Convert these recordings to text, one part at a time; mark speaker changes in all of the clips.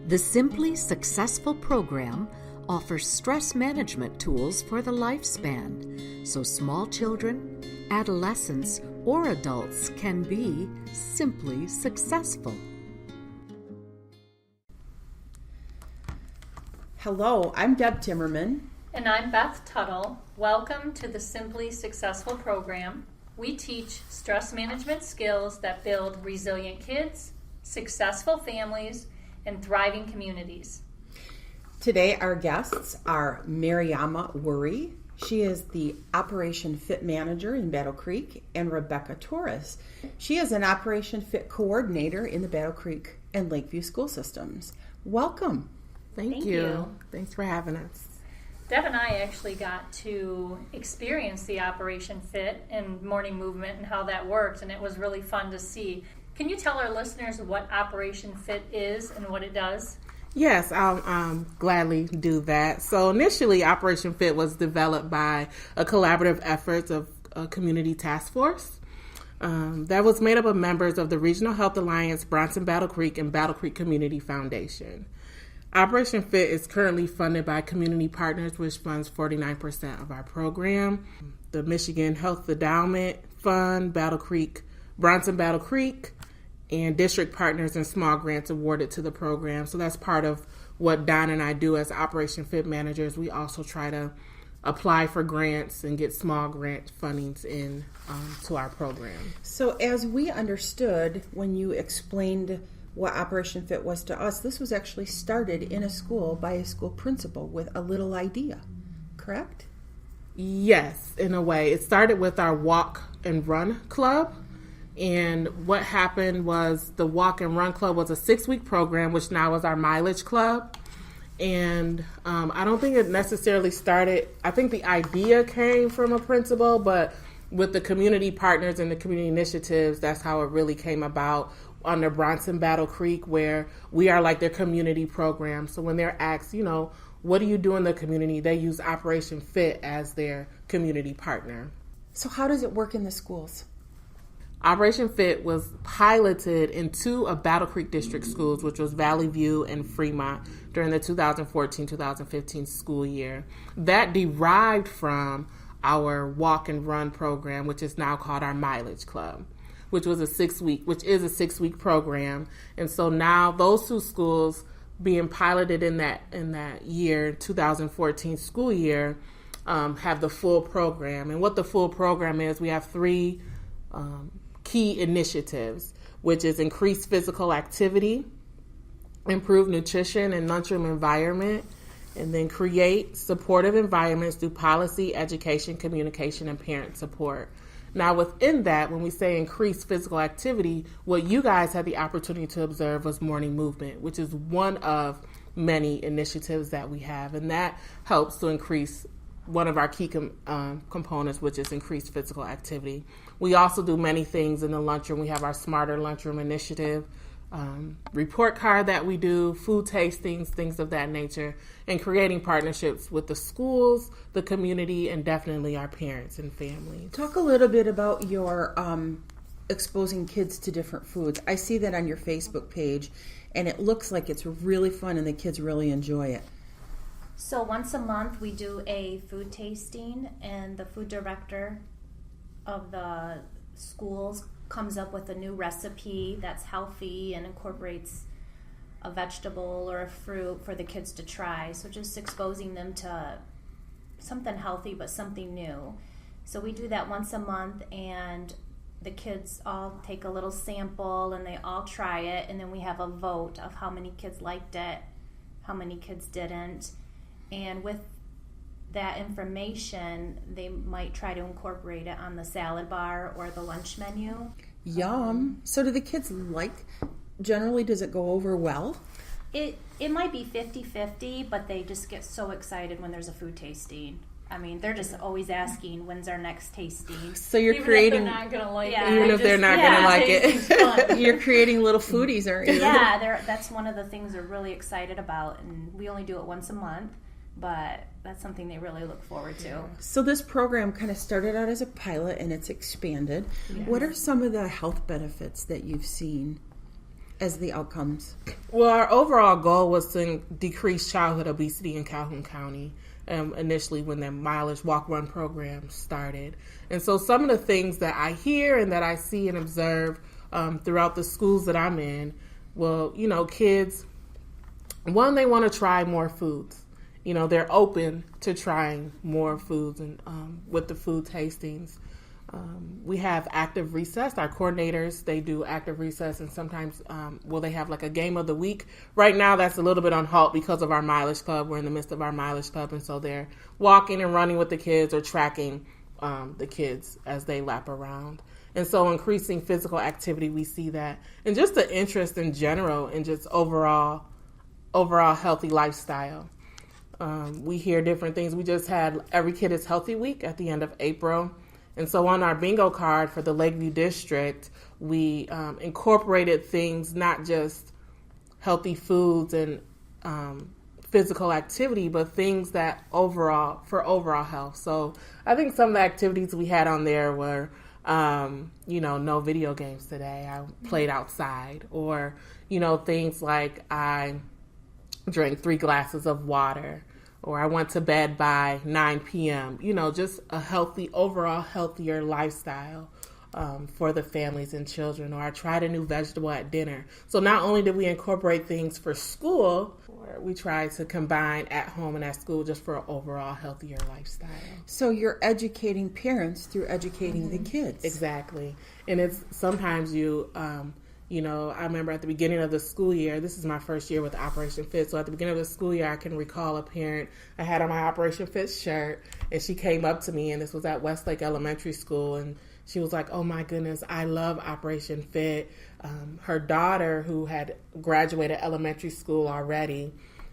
Speaker 1: The Simply Successful program offers stress management tools for the lifespan, so small children, adolescents, or adults can be simply successful.
Speaker 2: Hello, I'm Deb Timmerman.
Speaker 3: And I'm Beth Tuttle. Welcome to the Simply Successful program. We teach stress management skills that build resilient kids, successful families, and thriving communities.
Speaker 2: Today our guests are Mariama Wurie. She is the Operation Fit Manager in Battle Creek, and Rebecca Torres. She is an Operation Fit Coordinator in the Battle Creek and Lakeview school systems. Welcome.
Speaker 4: Thank you. Thanks for having us.
Speaker 3: Deb and I actually got to experience the Operation Fit and morning movement and how that worked, and it was really fun to see. Can you tell our listeners what Operation Fit is and what it does?
Speaker 4: Yes, I'll gladly do that. So initially, Operation Fit was developed by a collaborative effort of a community task force that was made up of members of the Regional Health Alliance, Bronson Battle Creek, and Battle Creek Community Foundation. Operation Fit is currently funded by community partners, which funds 49% of our program. The Michigan Health Endowment Fund, Bronson Battle Creek, and district partners and small grants awarded to the program. So that's part of what Don and I do as Operation Fit managers. We also try to apply for grants and get small grant fundings in to our program.
Speaker 2: So as we understood when you explained what Operation Fit was to us, this was actually started in a school by a school principal with a little idea, correct?
Speaker 4: Yes, in a way. It started with our walk and run club. And what happened was the walk and run club was a 6-week program, which now is our mileage club. And I don't think it necessarily started, I think the idea came from a principal, but with the community partners and the community initiatives, that's how it really came about under Bronson Battle Creek, where we are like their community program. So when they're asked, what do you do in the community, they use Operation Fit as their community partner.
Speaker 2: So how does it work in the schools?
Speaker 4: Operation Fit was piloted in 2 of Battle Creek district schools, which was Valley View and Fremont, during the 2014-2015 school year. That derived from our walk and run program, which is now called our mileage club, which is a 6-week program. And so now those 2 schools being piloted in that year, 2014 school year, have the full program. And what the full program is, we have 3 key initiatives, which is increased physical activity, improve nutrition and lunchroom environment, and then create supportive environments through policy, education, communication, and parent support. Now within that, when we say increased physical activity, what you guys had the opportunity to observe was morning movement, which is one of many initiatives that we have, and that helps to increase one of our key components, which is increased physical activity. We also do many things in the lunchroom. We have our Smarter Lunchroom Initiative, report card that we do, food tastings, things of that nature, and creating partnerships with the schools, the community, and definitely our parents and families.
Speaker 2: Talk a little bit about your exposing kids to different foods. I see that on your Facebook page, and it looks like it's really fun and the kids really enjoy it.
Speaker 5: So once a month we do a food tasting, and the food director of the schools comes up with a new recipe that's healthy and incorporates a vegetable or a fruit for the kids to try. So just exposing them to something healthy but something new. So we do that once a month, and the kids all take a little sample and they all try it, and then we have a vote of how many kids liked it, how many kids didn't. And with that information, they might try to incorporate it on the salad bar or the lunch menu.
Speaker 2: Yum. So do the kids generally, does it go over well?
Speaker 5: It might be 50-50, but they just get so excited when there's a food tasting. I mean, they're just always asking, when's our next tasting?
Speaker 2: So you're creating...
Speaker 3: Even if they're not going to like
Speaker 5: Yeah.
Speaker 3: it.
Speaker 4: Even if they're not going to like it.
Speaker 2: You're creating little foodies, aren't you?
Speaker 5: Yeah, that's one of the things they're really excited about, and we only do it once a month, but that's something they really look forward to.
Speaker 2: So this program kind of started out as a pilot and it's expanded.
Speaker 5: Yes.
Speaker 2: What are some of the health benefits that you've seen as the outcomes?
Speaker 4: Well, our overall goal was to decrease childhood obesity in Calhoun County. Initially when the mileage walk run program started. And so some of the things that I hear and that I see and observe throughout the schools that I'm in, well, kids, one, they want to try more foods. They're open to trying more foods and with the food tastings. We have active recess. Our coordinators, they do active recess, and sometimes they have like a game of the week. Right now, that's a little bit on halt because of our mileage club. We're in the midst of our mileage club, and so they're walking and running with the kids or tracking the kids as they lap around. And so increasing physical activity, we see that. And just the interest in general and just overall healthy lifestyle. We hear different things. We just had Every Kid is Healthy Week at the end of April. And so on our bingo card for the Lakeview District, we incorporated things, not just healthy foods and physical activity, but things that for overall health. So I think some of the activities we had on there were, no video games today. I played outside, or, things like I drank 3 glasses of water, or I went to bed by 9 p.m., just a overall healthier lifestyle for the families and children. Or I tried a new vegetable at dinner. So not only did we incorporate things for school, we tried to combine at home and at school just for an overall healthier lifestyle.
Speaker 2: So you're educating parents through educating the kids.
Speaker 4: Exactly. And it's sometimes I remember at the beginning of the school year, this is my first year with Operation Fit, so at the beginning of the school year, I can recall a parent, I had on my Operation Fit shirt, and she came up to me, and this was at Westlake Elementary School, and she was like, oh my goodness, I love Operation Fit. Her daughter, who had graduated elementary school already,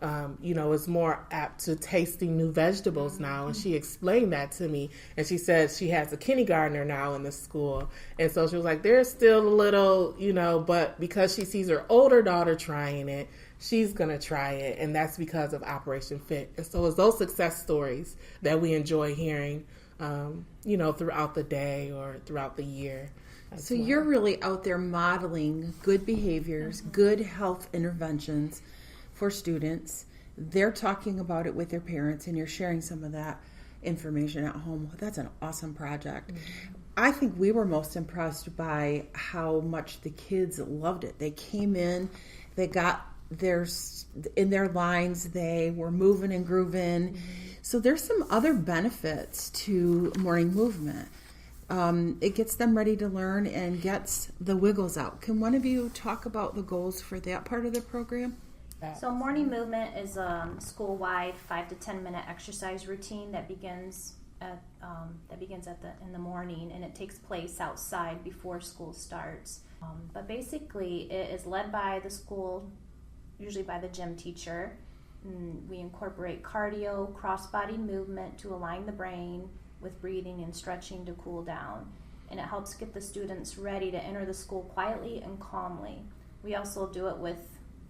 Speaker 4: is more apt to tasting new vegetables now. And she explained that to me. And she said she has a kindergartner now in the school. And so she was like, there's still a little, but because she sees her older daughter trying it, she's going to try it. And that's because of Operation Fit. And so it's those success stories that we enjoy hearing, throughout the day or throughout the year.
Speaker 2: So you're really out there modeling good behaviors, good health interventions for students. They're talking about it with their parents, and you're sharing some of that information at home. That's an awesome project. Mm-hmm. I think we were most impressed by how much the kids loved it. They came in, they got in their lines, they were moving and grooving. Mm-hmm. So there's some other benefits to morning movement. It gets them ready to learn and gets the wiggles out. Can one of you talk about the goals for that part of the program?
Speaker 5: So morning movement is a school-wide 5 to 10 minute exercise routine that begins in the morning, and it takes place outside before school starts. But basically, it is led by the school, usually by the gym teacher. We incorporate cardio, cross-body movement to align the brain with breathing and stretching to cool down. And it helps get the students ready to enter the school quietly and calmly. We also do it with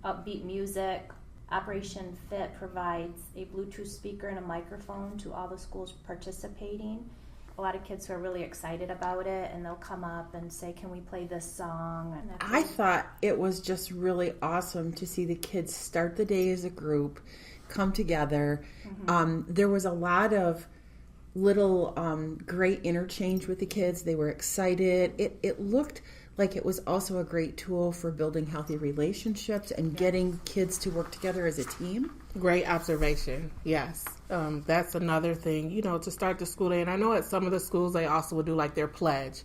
Speaker 5: upbeat music. Operation Fit provides a Bluetooth speaker and a microphone to all the schools participating. A lot of kids are really excited about it, and they'll come up and say, can we play this song? And
Speaker 2: I thought it was just really awesome to see the kids start the day as a group, come together. Mm-hmm. There was a lot of little great interchange with the kids. They were excited. It looked like it was also a great tool for building healthy relationships and getting kids to work together as a team.
Speaker 4: Great observation. Yes. That's another thing, to start the school day. And I know at some of the schools, they also would do like their pledge.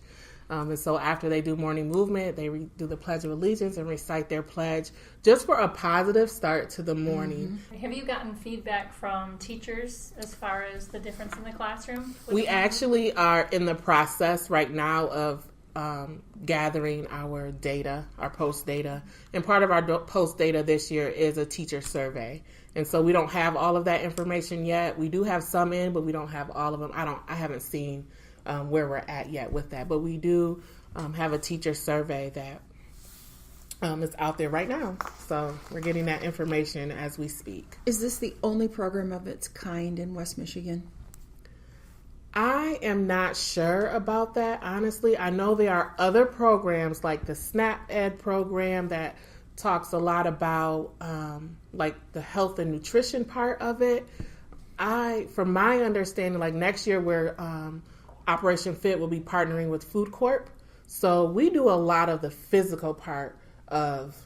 Speaker 4: And so after they do morning movement, they do the Pledge of Allegiance and recite their pledge just for a positive start to the morning.
Speaker 3: Mm-hmm. Have you gotten feedback from teachers as far as the difference in the classroom?
Speaker 4: We actually are in the process right now of gathering our data, our post data. And part of our post data this year is a teacher survey. And so we don't have all of that information yet. We do have some in, but we don't have all of them. I haven't seen where we're at yet with that. But we do have a teacher survey that is out there right now. So we're getting that information as we speak.
Speaker 2: Is this the only program of its kind in West Michigan?
Speaker 4: I am not sure about that, honestly. I know there are other programs like the SNAP Ed program that talks a lot about like the health and nutrition part of it. From my understanding, like next year we're Operation Fit will be partnering with Food Corp. So we do a lot of the physical part of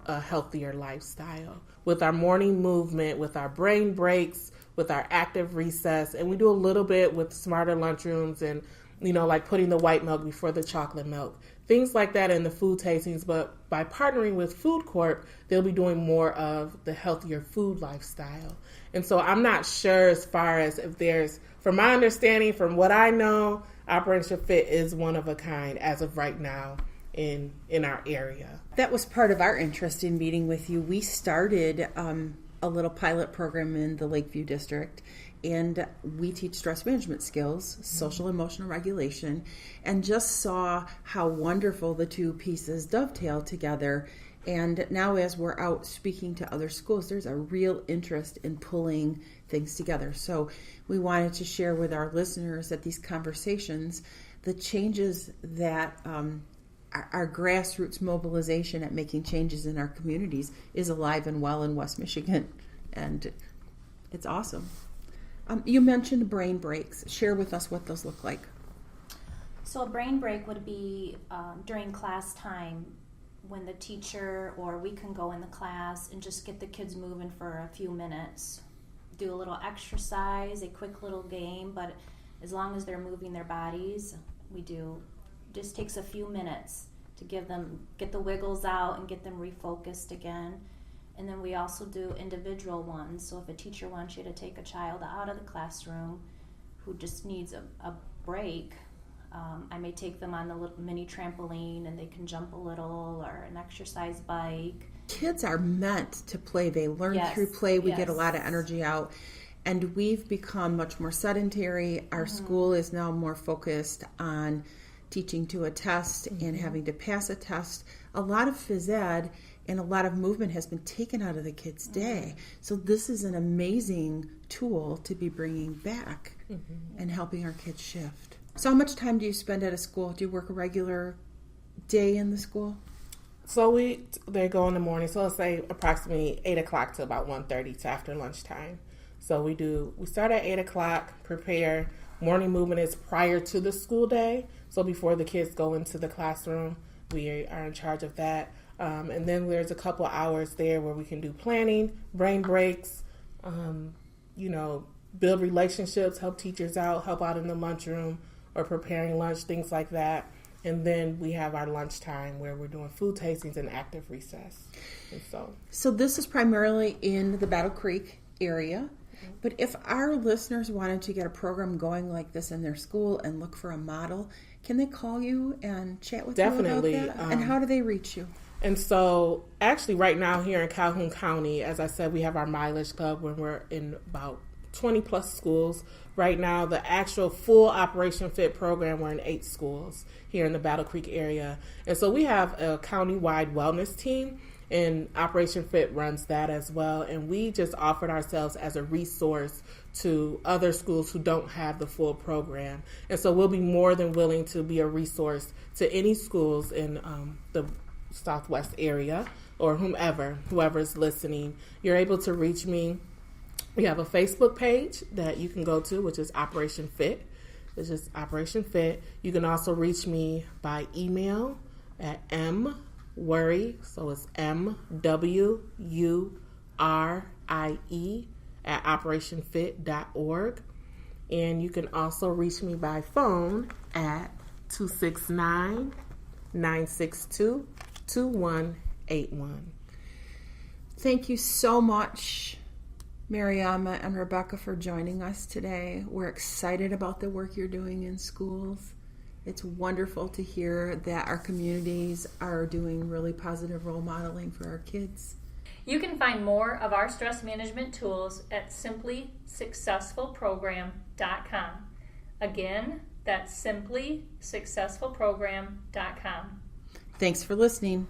Speaker 4: a healthier lifestyle with our morning movement, with our brain breaks, with our active recess, and we do a little bit with smarter lunchrooms and, like putting the white milk before the chocolate milk, things like that in the food tastings. But by partnering with Food Corp, they'll be doing more of the healthier food lifestyle. And so I'm not sure as far as if there's, from my understanding, from what I know, Operation Fit is one of a kind as of right now in our area.
Speaker 2: That was part of our interest in meeting with you. We started a little pilot program in the Lakeview district, and we teach stress management skills, social emotional regulation, and just saw how wonderful the two pieces dovetail together. And now as we're out speaking to other schools, there's a real interest in pulling things together. So we wanted to share with our listeners at these conversations the changes that our grassroots mobilization at making changes in our communities is alive and well in West Michigan. And it's awesome. You mentioned brain breaks. Share with us what those look like.
Speaker 5: So a brain break would be during class time when the teacher or we can go in the class and just get the kids moving for a few minutes. Do a little exercise, a quick little game, but as long as they're moving their bodies, just takes a few minutes to get the wiggles out and get them refocused again. And then we also do individual ones. So if a teacher wants you to take a child out of the classroom who just needs a break, I may take them on the little mini trampoline and they can jump a little, or an exercise bike.
Speaker 2: Kids are meant to play. They learn through play. We get a lot of energy out. And we've become much more sedentary. Our school is now more focused on teaching to a test and having to pass a test. A lot of phys ed and a lot of movement has been taken out of the kids' day. So this is an amazing tool to be bringing back and helping our kids shift. So how much time do you spend at a school? Do you work a regular day in the school?
Speaker 4: So they go in the morning. So let's say approximately 8 o'clock to about 1:30 to after lunchtime. So we start at 8 o'clock, prepare. Morning movement is prior to the school day. So before the kids go into the classroom, we are in charge of that. And then there's a couple hours there where we can do planning, brain breaks, build relationships, help teachers out, help out in the lunchroom or preparing lunch, things like that. And then we have our lunchtime where we're doing food tastings and active recess. And
Speaker 2: so this is primarily in the Battle Creek area. But if our listeners wanted to get a program going like this in their school and look for a model, can they call you and chat with you about that? And how do they reach you?
Speaker 4: And so actually right now here in Calhoun County, as I said, we have our mileage club when we're in about 20 plus schools. Right now, the actual full Operation Fit program, we're in 8 schools here in the Battle Creek area. And so we have a county-wide wellness team, and Operation Fit runs that as well. And we just offered ourselves as a resource to other schools who don't have the full program. And so we'll be more than willing to be a resource to any schools in the Southwest area or whoever is listening. You're able to reach me. We have a Facebook page that you can go to, which is Operation Fit. It's just Operation Fit. You can also reach me by email at Wurie, so it's MWURIE at operationfit.org. And you can also reach me by phone at 269-962-2181.
Speaker 2: Thank you so much, Mariama and Rebecca, for joining us today. We're excited about the work you're doing in schools. It's wonderful to hear that our communities are doing really positive role modeling for our kids.
Speaker 3: You can find more of our stress management tools at simplysuccessfulprogram.com. Again, that's simplysuccessfulprogram.com.
Speaker 2: Thanks for listening.